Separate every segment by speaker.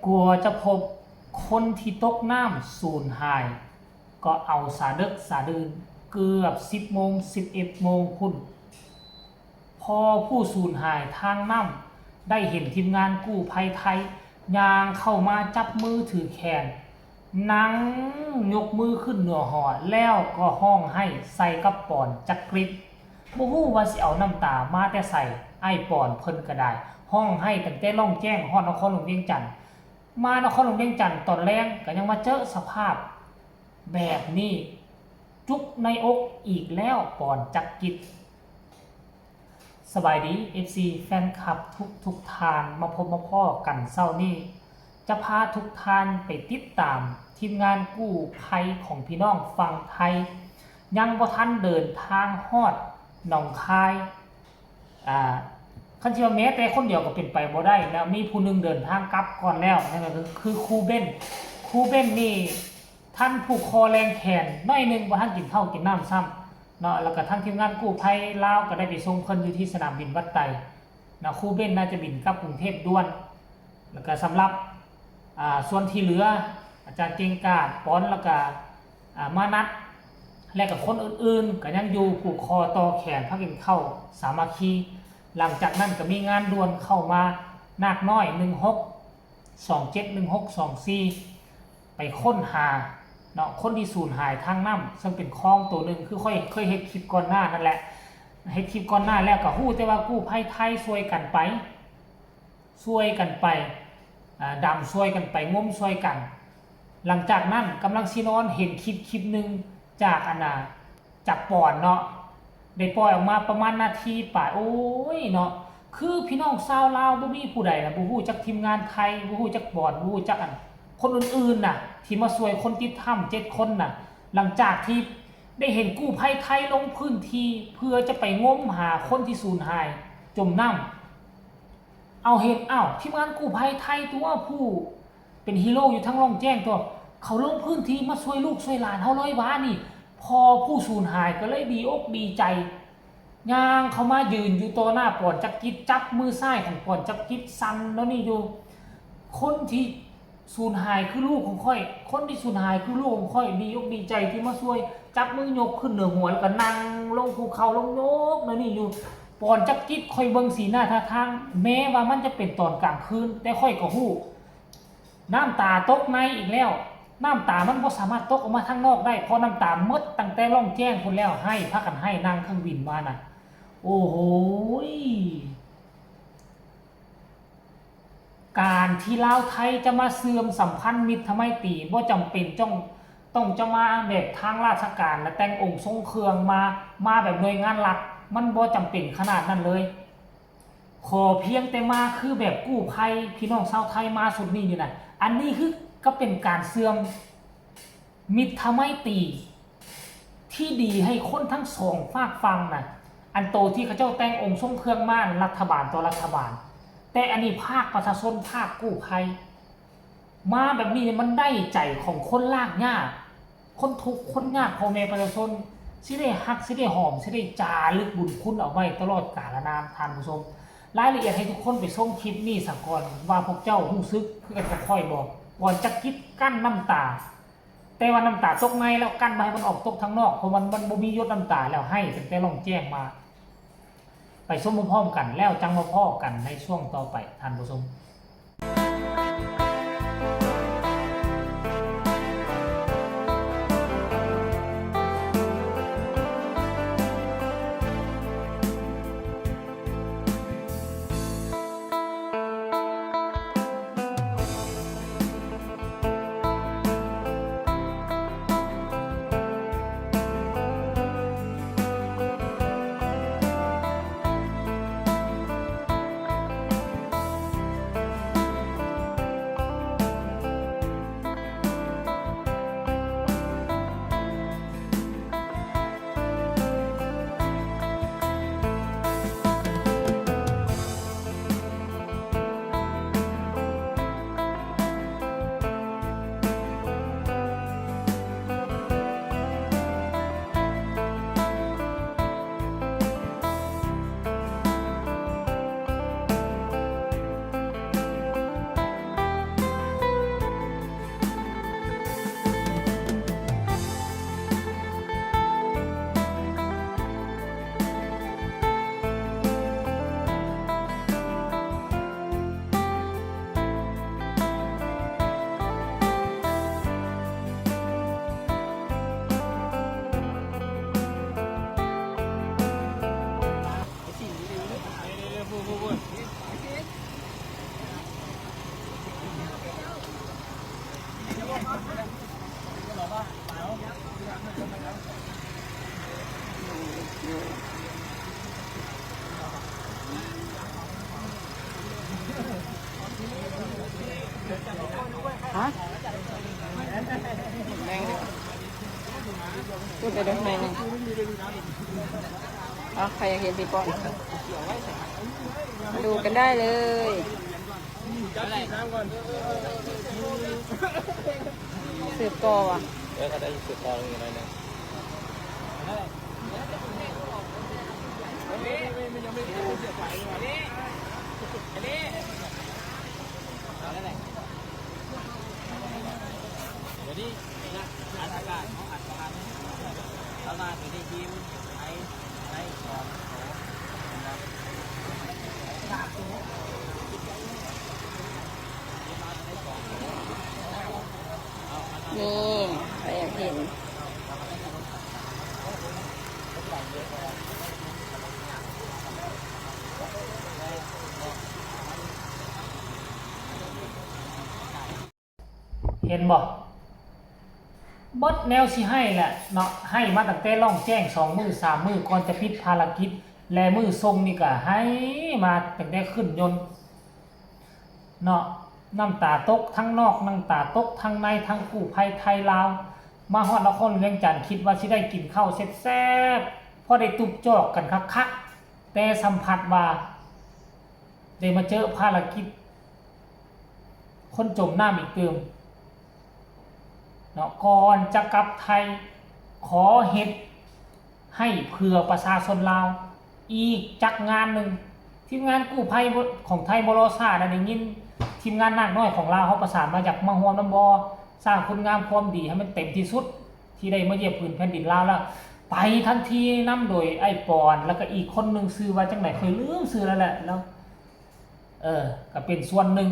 Speaker 1: กลัวจะพบคนที่ตกน้ำสูญหาย ก็เอาสาดึกสาดืนเกือบ10 โมง 11 โมงพุ่นพอผู้สูญหายทางน้ำได้เห็นทีมงานกู้ภัยไทยย่างเข้ามาจับมือถือแขนนั่งยกมือขึ้นเหนือหอแล้วก็ห้องให้ใส่กับปอนจักริดบ่ฮู้ว่าสิเอาน้ำตามาแต่ใส่ไอ้ปอนเพิ่นก็ได้ห้องให้ตั้งแต่ล่องแจ้งฮอดนครหลวงเวียงจันทน์มานครหลวงเวียงจันทน์ตอนแรกก็ยังมาเจอสภาพแบบนี้จุกในอกอีกแล้วปอนจักริดสบายดี FC แฟนคลับทุกทานมาพบมาพ่อกันเศร้านี้จะพาทุกท่านไปติดตามทีมงานกู้ภัยของพี่น้องฝั่งไทยยังบ่ทันเดินทางฮอดหนองคายคันที่ว่าแม้แต่คนเดียวก็เป็นไปบ่ได้แล้วมีผู้หนึงเดินทางกลับก่อนแล้วนั่นก็คือครูเบ้นนี่ท่านผูกคอแรงแขนน้อยนึงบ่ทันกินข้าวกินน้ำซ้ำเนาะแล้วก็ทางทีมงานกู้ภัยลาวก็ได้ไปส่งเพิ่นอยู่ที่สนามบินวัดไตนะครูเบ้นน่าจะบินกลับกรุงเทพด่วนแล้วก็สำหรับส่วนที่เหลืออาจารย์เก่งกาจป้อนแล้วก็มานัดและกับคนอื่นๆก็ยังอยู่ผูกคอต่อแขนพักกินข้าวสามัคคีหลังจากนั้นก็มีงานด่วนเข้ามานาคน้อย16271624ไปค้นหาเนาะคนที่สูญหายทางน้ำซึ่งเป็นคลองตัวหนึ่งคือเคยเฮ็ดคลิปก่อนหน้านั่นแหละเฮ็ดคลิปก่อนหน้าแล้วก็ฮู้แต่ว่ากู้ภัยไทยช่วยกันไปดำช่วยกันไปงมช่วยกันหลังจากนั้นกำลังสินอนเห็นคลิปหนึ่งจากปอนเนาะได้ปล่อยออกมาประมาณนาทีป่ายโอ้ยเนาะคือพี่น้องชาวลาวบ่มีผู้ใดนะบ่ฮู้จักทีมงานไทยบ่ฮู้จักปอนบ่ฮู้จักคนอื่นๆน่ะที่มาช่วยคนติดถ้ำ7 คนน่ะหลังจากที่ได้เห็นกู้ภัยไทยลงพื้นที่เพื่อจะไปงมหาคนที่สูญหายจมน้ำเอาเห็นทีมงานกู้ภัยไทยตัวผู้เป็นฮีโร่อยู่ทั้งร่องแจ้งตัวเขาลงพื้นที่มาช่วยลูกช่วยหลานเฮาเลยวะนี่พอผู้สูญหายก็เลยดีอกดีใจย่างเขามายืนอยู่ต่อหน้าปอนจักริดจับมือซ้ายของปอนจักริดสั่นแล้วนี่อยู่คนที่สูญหายคือลูกของค่อยคนที่สูญหายคือลูกของค่อยดีอกดีใจที่มาช่วยจับมือยกขึ้นเหนือหัวแล้วก็นั่งลงภูเขาลงโยกแล้วนี่อยู่ปอนจักริดค่อยเบิ่งสีหน้าท่าทางแม้ว่ามันจะเป็นตอนกลางคืนแต่ค่อยก็ฮู้น้ำตาตกในอีกแล้วน้ำตามันบ่สามารถตกออกมาทางนอกได้เพราะน้ำตาหมดตั้งแต่ล่องแจ้งพุ่นแล้วให้พากันให้นั่งเครื่องบินมาน่ะโอ้โหการที่ลาวไทยจะมาเสื่อมสัมพันธ์มิตรไมตรีบ่จำเป็นต้องจะมาแบบทางราชการและแต่งองค์ทรงเครื่องมาแบบหน่วยงานรัฐมันบ่จำเป็นขนาดนั้นเลยขอเพียงแต่มาคือแบบกู้ภัยพี่น้องชาวไทยมาสุดนี้นี่นะอันนี้คือก็เป็นการเสื่อมมิตรไมตรีที่ดีให้คนทั้งสองฝากฟังนะอันโตที่เขาเจ้าแต่งองค์ทรงเครื่องมารัฐบาลต่อรัฐบาลแต่อันนี้ภาคประชาชนภาคกู้ภัยมาแบบนี้มันได้ใจของคนลากหญ้าคนทุกข์คนยากพ่อแม่ประชาชนสิได้ฮักสิได้หอมสิได้จารึกบุญคุณเอาไว้ตลอดกาลนานท่านผู้ชมรายละเอียดให้ทุกคนไปส่งคลิปนี้สักก่อนว่าพวกเจ้ารู้สึกคือกันค่อยบอกก่อนจะคิดกั้นน้ำตาแต่ว่าน้ำตาตกในแล้วกั้นมาให้มันออกตกทางนอกเพราะมันบ่มียศน้ำตาแล้วให้ตั้งแต่ลองแจ้งมาไปชมพร้อมกันแล้วจังมาพ่อกันในช่วงต่อไปท่านผู้ชม
Speaker 2: ฮะพูดไปด้วยไหมเนี่ยเอาใครอยากเห็นปีปอนมาดูกันได้เลยสืบต่อว่ะ
Speaker 3: ก็ได้สืบต่ออย่างไรนะเดี๋ยวนี้อัดอากาศเขาอัดประมาณนี้ตลาดในทีมไอ้สอน
Speaker 2: นี่ใครอยากเห็น
Speaker 1: เห็นบ่เบิดแนวสิให้แหละเนาะให้มาตั้งแต่ล่องแจ้ง2 มื้อ 3 มื้อก่อนจะปิดภารกิจและมื้อส่งนี่ก็ให้มาตั้งแต่ขึ้นยนต์เนาะน้ำตาตกทั้งนอกน้ำตาตกทั้งในทั้งกู้ภัยไทยลาวมาฮอดนครเวียงจันทน์คิดว่าสิได้กินข้าวแซ่บๆพอได้ตุบจอกกันคักๆแต่สัมผัสว่าได้มาเจอภารกิจคนจมน้ำอีกเติมเนาะก่อนจะกลับไทยขอเฮ็ดให้เผื่อประชาชนลาวอีกจักงานหนึ่งทีมงานกู้ภัยของไทยบรอซ่าได้ยินทีมงานนาคน้อยของลาวเขาประสานมาจากมาฮวมน้ำบอสร้างคุณงามความดีให้มันเต็มที่สุดที่ได้มาเยี่ยมพื้นแผ่นดินลาวแล้วไปทันทีนำโดยไอ้ปอนแล้วก็อีกคนนึงซื้อว่าจังไหนเคยลืมซื้อแล้วแหละแล้วก็เป็นส่วนหนึ่ง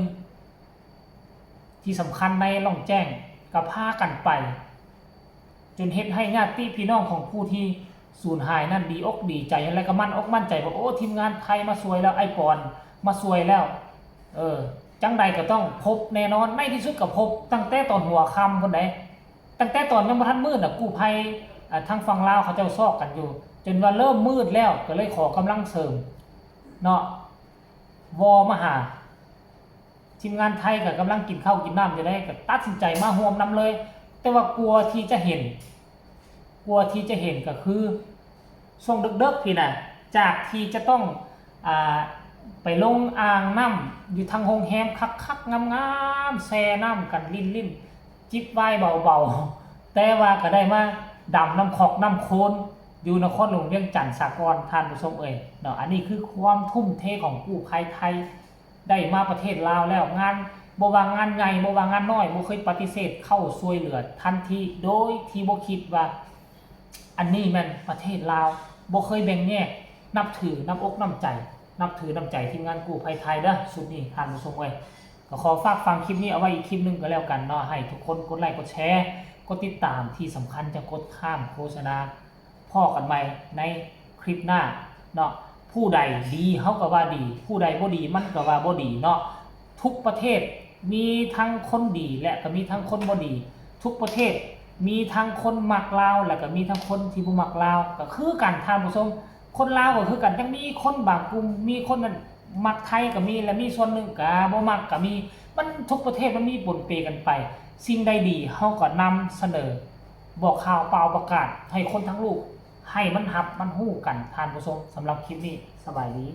Speaker 1: ที่สำคัญในล่องแจ้งก็พากันไปจนเฮ็ดให้ญาติพี่น้องของผู้ที่สูญหายนั่นดีอกดีใจอะไรก็มั่นอกมั่นใจว่าโอ้ทีมงานไทยมาสวยแล้วไอ้ปอนมาสวยแล้วจังใดก็ต้องพบแน่นอนในที่สุดก็พบตั้งแต่ตอนหัวค่ำคนใดตั้งแต่ตอนยังบ่ทันมืดน่ะกู้ภัยทางฝั่งลาวเขาเจ้าซอกกันอยู่จนว่าเริ่มมืดแล้วก็เลยขอกำลังเสริมเนาะมาหาทีมงานไทยก็กำลังกินข้าวกินน้ำอยู่ได้ก็ตัดสินใจมาร่วมนำเลยแต่ว่ากลัวที่จะเห็นก็คือช่วงดึกๆพี่น่ะจากที่จะต้องไปลงอ่างน้ำอยู่ทางโรงแรมคักๆงามๆแช่น้ำกันลิ้นๆจิบไวน์เบาๆแต่ว่าก็ได้มาดำน้ำขอกน้ำโคลนอยู่นครหลวงเวียงจันทน์สากลท่านผู้ชมเนาะอันนี้คือความทุ่มเทของกู้ภัยไทยได้มาประเทศลาวแล้วงานบ่ว่างานใหญ่บ่ว่างานน้อยบ่เคยปฏิเสธเข้าช่วยเหลือทันทีโดยที่บ่คิดว่าอันนี้แม่นประเทศลาวบ่เคยแบ่งแยกนับถือน้ำอกน้ำใจทีมงานกู้ภัยไทยเด้อสุดนี้ท่านผู้ชมก็ขอฝากฟังคลิปนี้เอาไว้อีกคลิปนึงก็แล้วกันเนาะให้ทุกคนกดไลค์กดแชร์กดติดตามที่สำคัญจะกดข้ามโฆษณาพ่อกันใหม่ในคลิปหน้าเนาะผู้ใดดีเฮาก็ว่าดีผู้ใดบ่ดีมันก็ว่าบ่ดีเนาะทุกประเทศมีทั้งคนดีและก็มีทั้งคนบ่ดีทุกประเทศมีทั้งคนมักลาวและก็มีทั้งคนที่บ่มักลาวก็คือกันท่านผู้ชมคนลาวก็คือกันยังมีคนบางกลุ่มมีคนนั้นมักไทยก็มีและมีส่วนหนึ่งก็บ่มักก็มีมันทุกประเทศมันมีปนเปกันไปสิ่งใดดีเฮาก็นำเสนอบอกข่าวเปล่าประกาศให้คนทั้งโลกให้มันรับมันฮู้กันท่านผู้ชมสำหรับคลิปนี้สบายดี